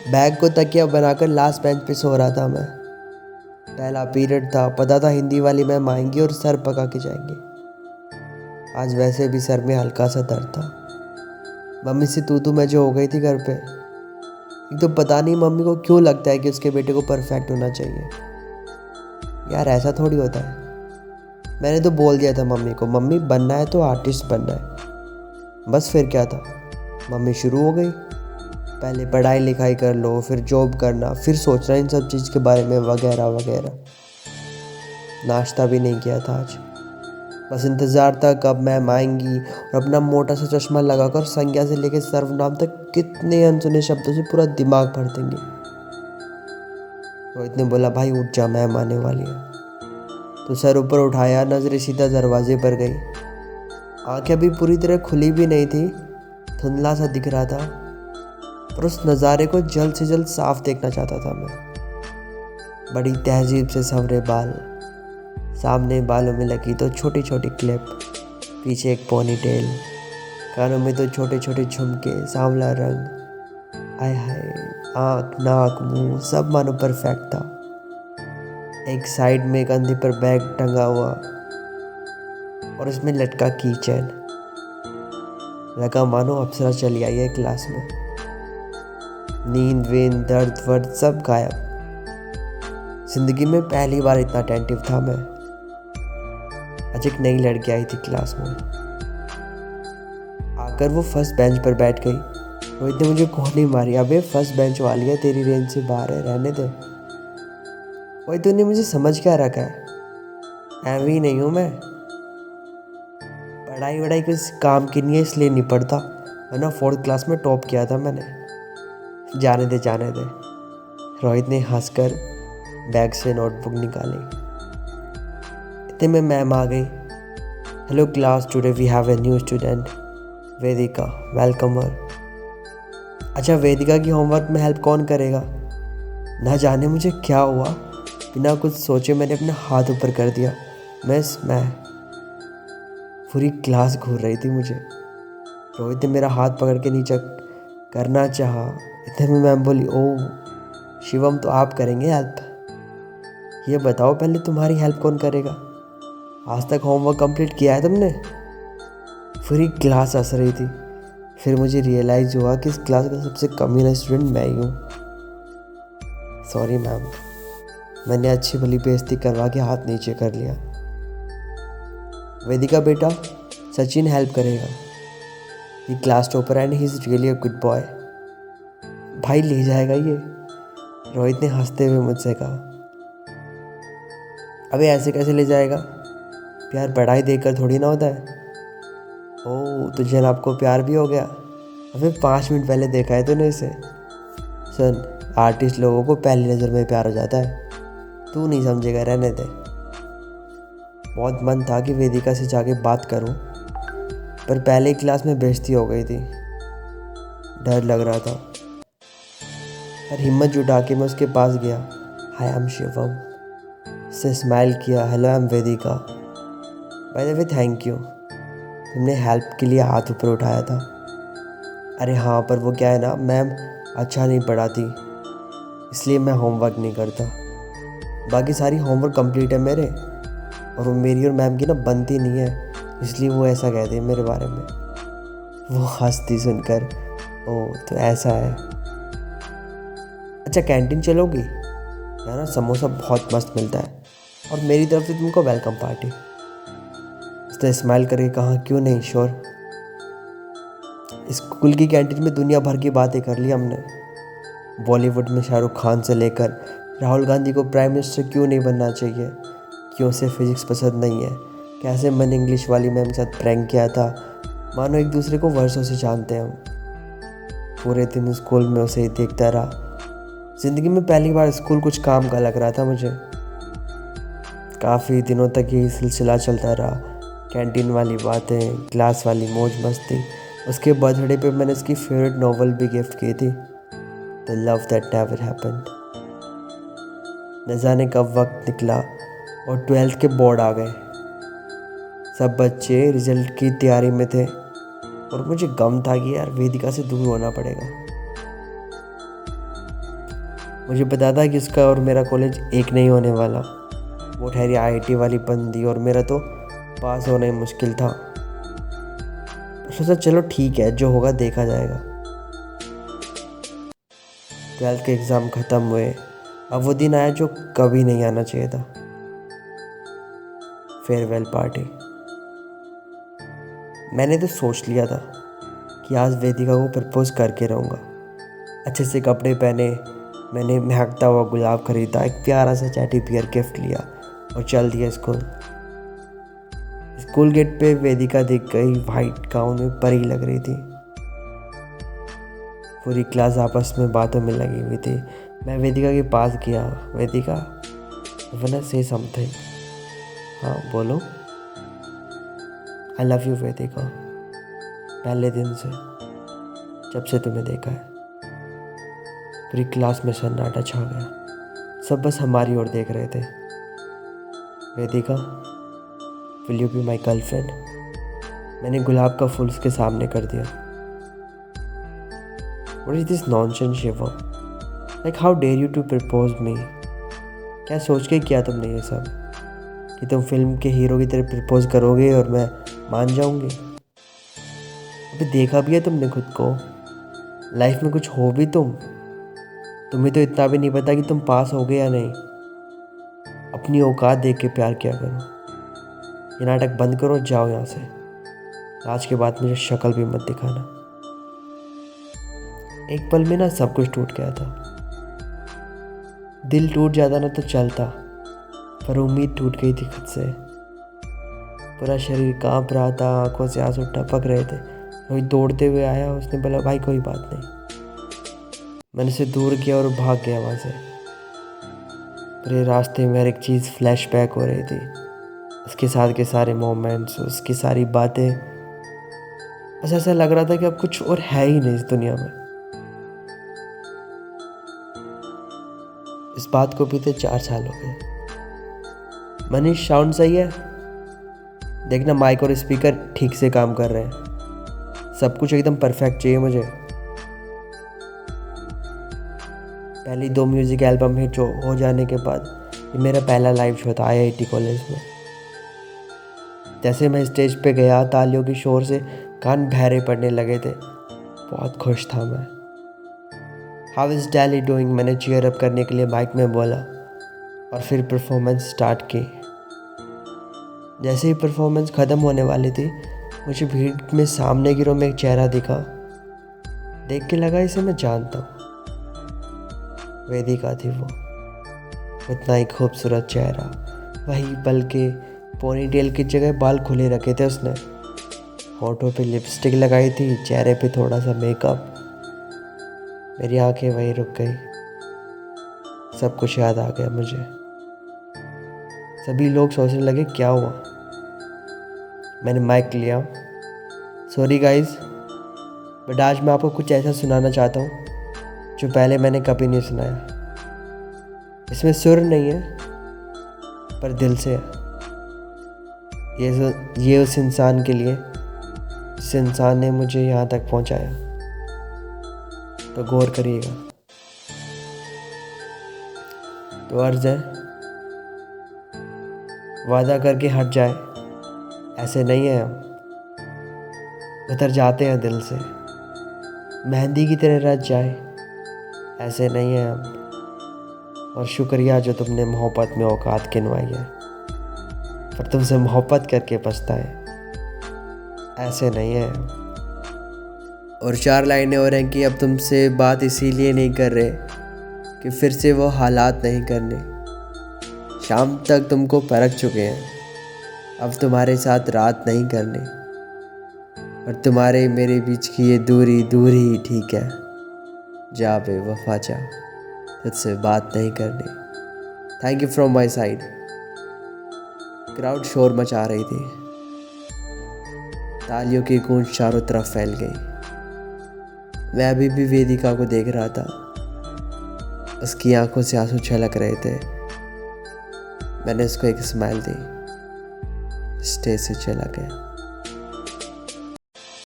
Bag को तकिया बनाकर लास्ट बेंच पे सो रहा था मैं। पहला पीरियड था, पता था हिंदी वाली मैम आएंगी और सर पका के जाएंगे। आज वैसे भी सर में हल्का सा दर्द था। मम्मी से तू मैं जो हो गई थी घर पे। एक तो पता नहीं मम्मी को क्यों लगता है कि उसके बेटे को परफेक्ट होना चाहिए। यार ऐसा थोड़ी होता है। मैंने तो बोल दिया था मम्मी को, मम्मी बनना है तो आर्टिस्ट बनना है। बस फिर क्या था, मम्मी शुरू हो गई, पहले पढ़ाई लिखाई कर लो, फिर जॉब करना, फिर सोचना इन सब चीज़ के बारे में वगैरह वगैरह। नाश्ता भी नहीं किया था आज। बस इंतज़ार था कब मैम आएंगी और अपना मोटा सा चश्मा लगाकर संज्ञा से लेकर सर्वनाम तक कितने अनसुने शब्दों से पूरा दिमाग भर देंगे। रोहित ने बोला, भाई उठ जा, मैम आने वाली है। तो सर ऊपर उठाया, नजरें सीधा दरवाजे पर गई। आंखें अभी पूरी तरह खुली भी नहीं थी, धुंधला सा दिख रहा था, पर उस नज़ारे को जल्द से जल्द साफ देखना चाहता था मैं। बड़ी तहजीब से संवरे बाल, सामने बालों में लगी तो छोटी छोटी क्लिप, पीछे एक पोनी टेल, कानों में तो छोटे छोटे झुमके, सांवला रंग, आय हाय, आँख नाक मुंह सब मानो परफेक्ट था। एक साइड में कंधे पर बैग टंगा हुआ और उसमें लटका की चैन, लगा मानो अप्सरा चली आई है क्लास में। नींद वींद दर्द वर्द सब गायब। जिंदगी में पहली बार इतना अटेंटिव था मैं। आज एक नई लड़की आई थी क्लास में। आकर वो फर्स्ट बेंच पर बैठ गई। रोहित ने मुझे कोहनी मारी, अबे फर्स्ट बेंच वाली है, तेरी रेंज से बाहर है, रहने दे। वही तूने मुझे समझ क्या रखा है? एवी नहीं हूँ मैं। पढ़ाई वढ़ाई किस काम की नहीं है इसलिए नहीं पढ़ता, वरना 4th क्लास में टॉप किया था मैंने। जाने दे जाने दे। रोहित ने हंसकर बैग से नोटबुक निकाली। इतने में मैम आ गई। Hello class, today we have a new student, Vedika, welcome her. अच्छा, वेदिका की होमवर्क में हेल्प कौन करेगा? ना जाने मुझे क्या हुआ, बिना कुछ सोचे मैंने अपना हाथ ऊपर कर दिया। मैं पूरी क्लास घूर रही थी मुझे। रोहित ने मेरा हाथ पकड़ के नीचे करना चाहा। इतने में मैम बोली, ओह शिवम, तो आप करेंगे हेल्प? ये बताओ पहले तुम्हारी हेल्प कौन करेगा? आज तक होमवर्क कंप्लीट किया है तुमने? पूरी क्लास हंस रही थी। फिर मुझे रियलाइज़ हुआ कि इस क्लास का सबसे कमीना स्टूडेंट मैं ही हूँ। सॉरी मैम, मैंने अच्छी भली बेइज्जती करवा के हाथ नीचे कर लिया। वेदिका बेटा, सचिन हेल्प करेगा, ये class topper and he is really a good boy. भाई ले जाएगा ये? रोहित ने हंसते हुए मुझसे कहा। अबे ऐसे कैसे ले जाएगा? प्यार पढ़ाई देखकर थोड़ी ना होता है। ओह, तो जनाब को प्यार भी हो गया? अबे 5 मिनट पहले देखा है तूने इसे। सुन, आर्टिस्ट लोगों को पहली नज़र में प्यार हो जाता है, तू नहीं समझेगा, रहने दे। बहुत मन था कि वेदिका से जाके बात करूं, पर पहले ही क्लास में बेइज्जती हो गई थी। डर लग रहा था, पर हिम्मत जुटा के मैं उसके पास गया। हाय आई एम शिवम, से स्माइल किया। Hello I am Vedika, by the way thank you, तुमने हेल्प के लिए हाथ ऊपर उठाया था। अरे हाँ, पर वो क्या है ना मैम, अच्छा नहीं पढ़ाती, इसलिए मैं होमवर्क नहीं करता। बाकी सारी होमवर्क कंप्लीट है मेरे, और वो मेरी और मैम की ना बनती नहीं है, इसलिए वो ऐसा कहते हैं मेरे बारे में। वो हंसती सुनकर, ओह तो ऐसा है। अच्छा कैंटीन चलोगी? यहाँ ना समोसा बहुत मस्त मिलता है, और मेरी तरफ से तुमको वेलकम पार्टी। उसने स्माइल करके कहा, क्यों नहीं, श्योर। स्कूल की कैंटीन में दुनिया भर की बातें कर ली हमने। बॉलीवुड में शाहरुख खान से लेकर राहुल गांधी को प्राइम मिनिस्टर क्यों नहीं बनना चाहिए, क्यों से फिजिक्स पसंद नहीं है, कैसे मैंने इंग्लिश वाली मैम के साथ प्रैंक किया था, मानो एक दूसरे को वर्षों से जानते हैं हम। पूरे दिन स्कूल में उसे ही देखता रहा। ज़िंदगी में पहली बार स्कूल कुछ काम का लग रहा था मुझे। काफ़ी दिनों तक यही सिलसिला चलता रहा, कैंटीन वाली बातें, क्लास वाली मौज मस्ती। उसके बर्थडे पे मैंने उसकी फेवरेट नॉवल भी गिफ्ट की थी, the love that never happened. न जाने कब वक्त निकला और 12th के बोर्ड आ गए। सब बच्चे रिजल्ट की तैयारी में थे, और मुझे गम था कि यार वेदिका से दूर होना पड़ेगा। मुझे पता था कि उसका और मेरा कॉलेज एक नहीं होने वाला। वो ठहरी आईआईटी वाली बंदी और मेरा तो पास होना ही मुश्किल था। सोचा चलो ठीक है, जो होगा देखा जाएगा। 12th के एग्ज़ाम ख़त्म हुए। अब वो दिन आया जो कभी नहीं आना चाहिए था, फेयरवेल पार्टी। मैंने तो सोच लिया था कि आज वेदिका को प्रपोज करके रहूँगा। अच्छे से कपड़े पहने, मैंने महकता हुआ गुलाब खरीदा, एक प्यारा सा टेडी बियर गिफ्ट लिया और चल दिया स्कूल। स्कूल गेट पे वेदिका दिख गई, वाइट गाउन में परी लग रही थी। पूरी क्लास आपस में बातों में लगी हुई थी। मैं वेदिका के पास गया। वेदिका, वना से समथिंग। हाँ बोलो। आई लव यू वेदिका, पहले दिन से, जब से तुम्हें देखा है। पूरी क्लास में सन्नाटा छा गया। सब बस हमारी ओर देख रहे थे। Vedika, will you be my girlfriend? मैंने गुलाब का फूल उसके सामने कर दिया। What is this nonsense, Shivam? Like how dare you to propose me? क्या सोच के किया तुमने ये सब कि तुम फिल्म के हीरो की तरह प्रपोज करोगे और मैं मान जाऊंगी? अभी देखा भी है तुमने खुद को? लाइफ में कुछ हो भी तुम्हें तो इतना भी नहीं पता कि तुम पास हो गए या नहीं। अपनी औकात देख के प्यार किया करो। ये नाटक बंद करो, जाओ यहाँ से। आज के बाद मुझे शक्ल भी मत दिखाना। एक पल में ना सब कुछ टूट गया था। दिल टूट जाता ना तो चलता, पर उम्मीद टूट गई थी खुद से। पूरा शरीर कांप रहा था, आंखों से आंसू टपक रहे थे। कोई दौड़ते हुए आया, उसने बोला भाई कोई बात नहीं। मैंने उसे दूर किया और भाग गया वहाँ से। पूरे रास्ते में हर एक चीज़ फ्लैशबैक हो रही थी। उसके साथ के सारे मोमेंट्स, उसकी सारी बातें। बस ऐसा लग रहा था कि अब कुछ और है ही नहीं इस दुनिया में। इस बात को बीते 4 साल हो गए। मनीष, साउंड सही है? देखना माइक और स्पीकर ठीक से काम कर रहे हैं। सब कुछ एकदम परफेक्ट चाहिए मुझे। पहली 2 म्यूज़िक एल्बम हिट हो जाने के बाद ये मेरा पहला लाइव शो था आईआईटी कॉलेज में। जैसे मैं स्टेज पे गया, तालियों की शोर से कान बहरे पड़ने लगे थे। बहुत खुश था मैं। How is Delhi doing? मैंने चीयर अप करने के लिए माइक में बोला और फिर परफॉर्मेंस स्टार्ट की। जैसे ही परफॉर्मेंस ख़त्म होने वाली थी, मुझे भीड़ में सामने की रो में एक चेहरा दिखा। देख के लगा इसे मैं जानता हूँ। वेदिका थी वो। उतना ही खूबसूरत चेहरा, वही बल्कि पोनीटेल की जगह बाल खुले रखे थे उसने। होठों पे लिपस्टिक लगाई थी, चेहरे पे थोड़ा सा मेकअप। मेरी आंखें वहीं रुक गई। सब कुछ याद आ गया मुझे। सभी लोग सोचने लगे क्या हुआ। मैंने माइक लिया। सॉरी गाइस, बट आज मैं आपको कुछ ऐसा सुनाना चाहता हूँ जो पहले मैंने कभी नहीं सुनाया। इसमें सुर नहीं है, पर दिल से है। ये उस इंसान के लिए जिस इंसान ने मुझे यहाँ तक पहुँचाया। तो गौर करिएगा। तो अर्ज है, वादा करके हट जाए, ऐसे नहीं है हम। उतर जाते हैं दिल से, मेहंदी की तरह रच जाए, ऐसे नहीं है हम। और शुक्रिया जो तुमने मोहब्बत में औकात गिनवाई है, पर तुमसे मोहब्बत करके पछताए, ऐसे नहीं है हम। और 4 लाइनें और हैं कि अब तुमसे बात इसीलिए नहीं कर रहे कि फिर से वो हालात नहीं करने। शाम तक तुमको परख चुके हैं, अब तुम्हारे साथ रात नहीं करने। और तुम्हारे मेरे बीच की ये दूरी दूरी ठीक है। जा बेवफा जा, तुझसे बात नहीं करनी। Thank you from my side. Crowd शोर मचा रही थी। तालियों की गूंज चारों तरफ फैल गई। मैं अभी भी वेदिका को देख रहा था। उसकी आंखों से आंसू छलक रहे थे। मैंने उसको एक स्माइल दी, स्टेज से चला गया।